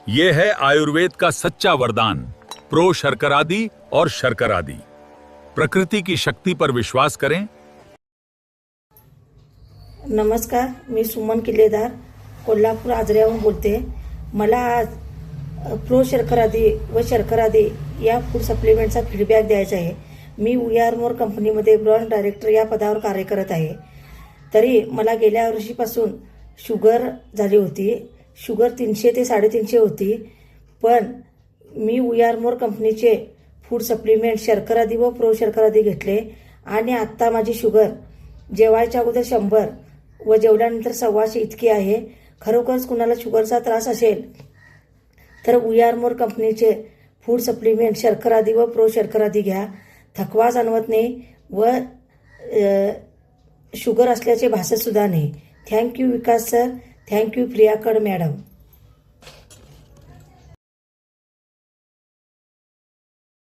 ये है आयुर्वेद का सच्चा वरदान, प्रो शर्करादी और शर्करादी। प्रकृति की शक्ति पर विश्वास करें। नमस्कार, मी सुमन किल्लेदार कोल्हापूर आजऱ्याहून बोलते। मला आज प्रो शर्करादी व शर्करादी या फूड सप्लिमेंटचा फीडबॅक द्यायचा आहे। मी वी आर मोर कंपनीमध्ये ब्रँड डायरेक्टर या पदावर कार्य करत आहे। तरी मला गेल्या वर्षीपासून शुगर झाली होती। शुगर 300 ते 350 होती, पण मी वी आर मोर कंपनीचे फूड सप्लिमेंट शर्करादी व प्रो शर्करादी घेतले आणि आत्ता माझी शुगर जेवायच्या अगोदर 100 व जेवल्यानंतर 125 इतकी आहे। खरोखरच कुणाला शुगरचा त्रास असेल तर वी आर मोर कंपनीचे फूड सप्लिमेंट शर्करादी व प्रो शर्करादी घ्या। थकवा जाणवत नाही व शुगर असल्याचे भासत सुद्धा नाही। थँक्यू विकास सर, थँक्यू प्रियाकड मॅडम।